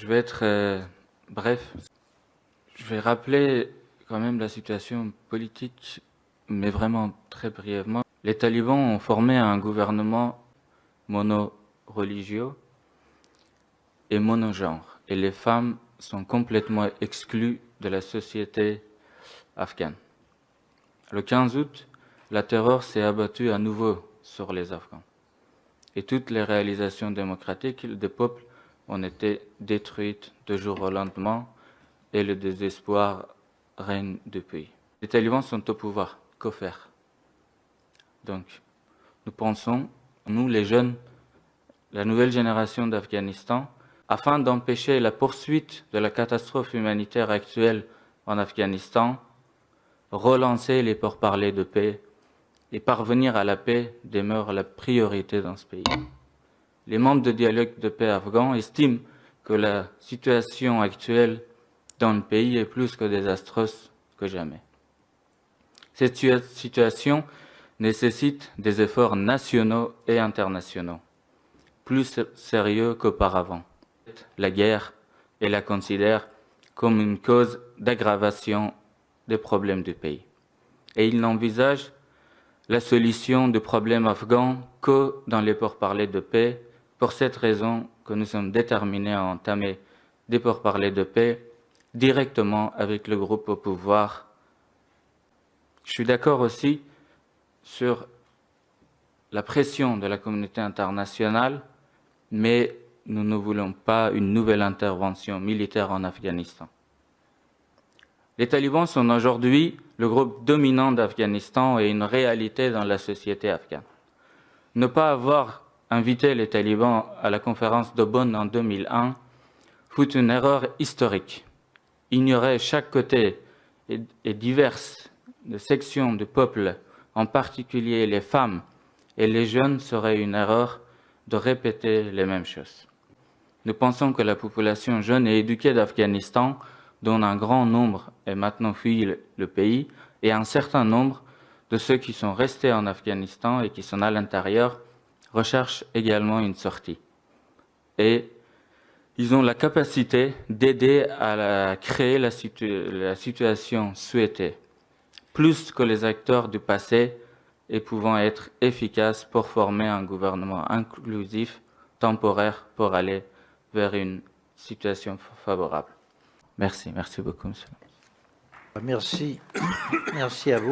Je vais être bref. Je vais rappeler quand même la situation politique, mais vraiment très brièvement. Les talibans ont formé un gouvernement mono-religieux et monogenre, et les femmes sont complètement exclues de la société afghane. Le 15 août, la terreur s'est abattue à nouveau sur les Afghans. Et toutes les réalisations démocratiques des peuples ont été détruites de jour au lendemain et le désespoir règne du pays. Les talibans sont au pouvoir. Que faire? Donc, nous pensons, nous les jeunes, la nouvelle génération d'Afghanistan, afin d'empêcher la poursuite de la catastrophe humanitaire actuelle en Afghanistan, relancer les pourparlers de paix et parvenir à la paix demeure la priorité dans ce pays. Les membres du dialogue de paix afghan estiment que la situation actuelle dans le pays est plus que désastreuse que jamais. Cette situation nécessite des efforts nationaux et internationaux, plus sérieux qu'auparavant. La guerre, elle la considère comme une cause d'aggravation des problèmes du pays. Et il n'envisage la solution du problème afghan que dans les pourparlers de paix. Pour cette raison que nous sommes déterminés à entamer des pourparlers de paix directement avec le groupe au pouvoir. Je suis d'accord aussi sur la pression de la communauté internationale, mais nous ne voulons pas une nouvelle intervention militaire en Afghanistan. Les talibans sont aujourd'hui le groupe dominant d'Afghanistan et une réalité dans la société afghane. Ne pas avoir invité les talibans à la conférence de Bonn en 2001 fut une erreur historique. Ignorer chaque côté et diverses sections du peuple, en particulier les femmes et les jeunes, serait une erreur de répéter les mêmes choses. Nous pensons que la population jeune et éduquée d'Afghanistan, dont un grand nombre est maintenant fui le pays, et un certain nombre de ceux qui sont restés en Afghanistan et qui sont à l'intérieur, recherchent également une sortie. Et ils ont la capacité d'aider à créer la situation souhaitée, plus que les acteurs du passé, et pouvant être efficaces pour former un gouvernement inclusif, temporaire, pour aller vers une situation favorable. Merci beaucoup, monsieur. Merci à vous.